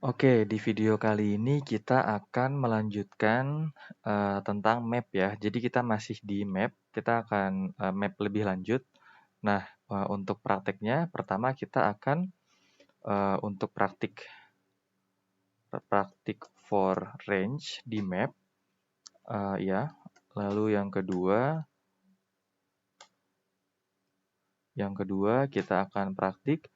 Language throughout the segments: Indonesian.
Oke, di video kali ini kita akan melanjutkan tentang map ya. Jadi kita masih di map, kita akan map lebih lanjut. Nah, untuk prakteknya, pertama kita akan untuk praktik for range di map, ya. Lalu yang kedua kita akan praktik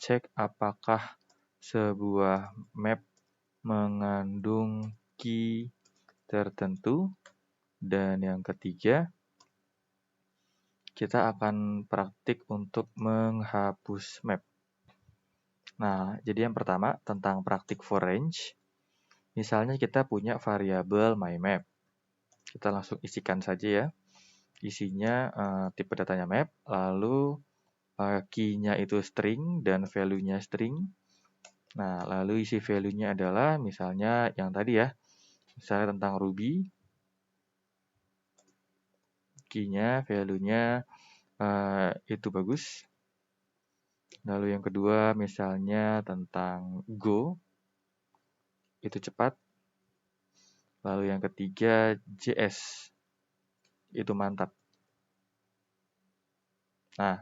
cek apakah sebuah map mengandung key tertentu. Dan yang ketiga, kita akan praktik untuk menghapus map. Nah, jadi yang pertama tentang praktik for range. Misalnya kita punya variabel myMap. Kita langsung isikan saja ya. Isinya tipe datanya map, lalu key-nya itu string dan value-nya string. Nah, lalu isi value-nya adalah misalnya yang tadi ya. Misalnya tentang Ruby. Key-nya, value-nya itu bagus. Lalu yang kedua misalnya tentang Go, itu cepat. Lalu yang ketiga JS, itu mantap. Nah,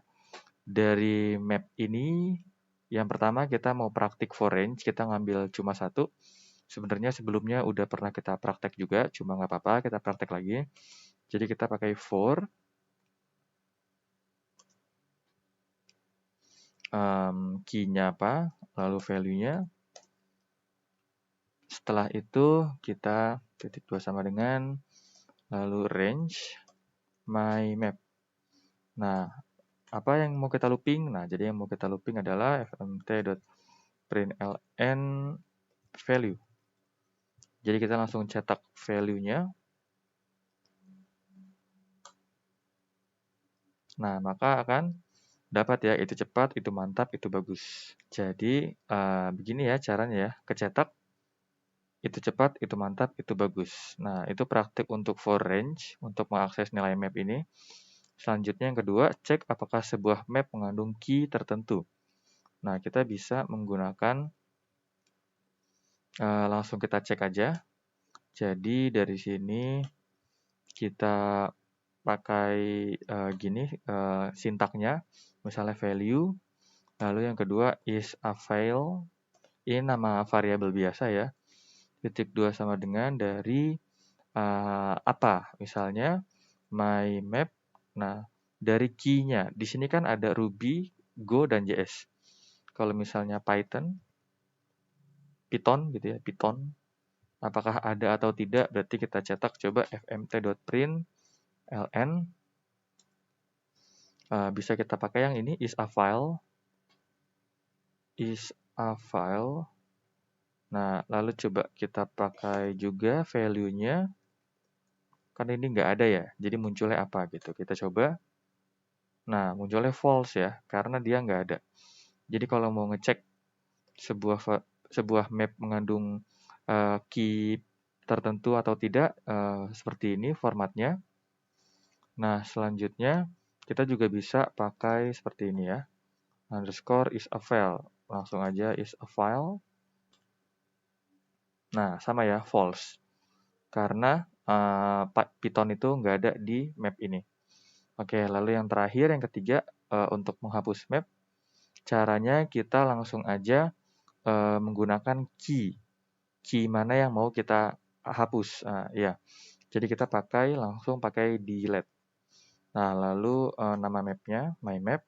dari map ini, yang pertama kita mau praktik for range, kita ngambil cuma satu. Sebenarnya sebelumnya udah pernah kita praktek juga, cuma nggak apa-apa, kita praktek lagi. Jadi kita pakai for, key-nya apa, lalu value-nya. Setelah itu kita titik 2 sama dengan, lalu range myMap. Nah, apa yang mau kita looping? Nah, jadi yang mau kita looping adalah fmt.println value. Jadi kita langsung cetak value-nya. Nah, maka akan dapat ya, itu cepat, itu mantap, itu bagus. Jadi, begini ya caranya ya, kecetak, itu cepat, itu mantap, itu bagus. Nah, itu praktik untuk for range, untuk mengakses nilai map ini. Selanjutnya yang kedua, cek apakah sebuah map mengandung key tertentu. Nah, kita bisa menggunakan, langsung kita cek aja. Jadi dari sini kita pakai gini sintaknya, misalnya value, lalu yang kedua is a file, ini nama variabel biasa ya, titik 2 sama dengan dari apa, misalnya myMap. Nah, dari key-nya, di sini kan ada Ruby, Go, dan JS. Kalau misalnya Python gitu ya, Python, apakah ada atau tidak, berarti kita cetak coba fmt.println. Bisa kita pakai yang ini, is a file. Nah, lalu coba kita pakai juga value-nya. Kan ini nggak ada ya, jadi munculnya apa gitu. Kita coba. Nah, munculnya false ya, karena dia nggak ada. Jadi kalau mau ngecek sebuah map mengandung key tertentu atau tidak, seperti ini formatnya. Nah, selanjutnya kita juga bisa pakai seperti ini ya. Underscore is a file. Langsung aja is a file. Nah, sama ya, false. Karena Python itu nggak ada di map ini. Oke, lalu yang terakhir, yang ketiga, untuk menghapus map, caranya kita langsung aja menggunakan key. Key mana yang mau kita hapus. Ya. Jadi kita langsung pakai delete. Nah, lalu nama mapnya, myMap.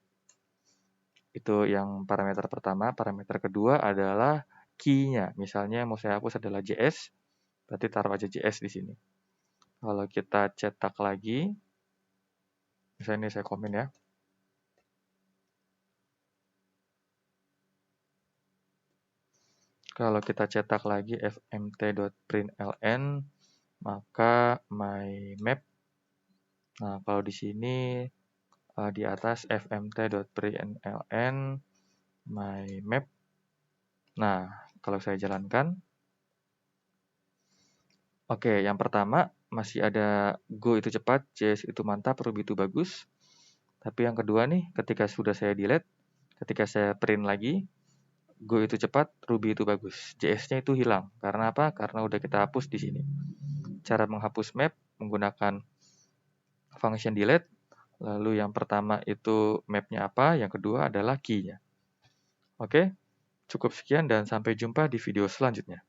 Itu yang parameter pertama. Parameter kedua adalah key-nya. Misalnya mau saya hapus adalah JS, berarti taruh aja JS di sini. Kalau kita cetak lagi, misalnya ini saya komen ya. Kalau kita cetak lagi fmt.println, maka myMap. Nah, kalau di sini di atas fmt.println myMap. Nah, kalau saya jalankan, oke, yang pertama masih ada Go itu cepat, JS itu mantap, Ruby itu bagus. Tapi yang kedua nih, ketika sudah saya delete, ketika saya print lagi, Go itu cepat, Ruby itu bagus. JS-nya itu hilang. Karena apa? Karena udah kita hapus di sini. Cara menghapus map menggunakan function delete. Lalu yang pertama itu map-nya apa, yang kedua adalah key-nya. Oke, cukup sekian dan sampai jumpa di video selanjutnya.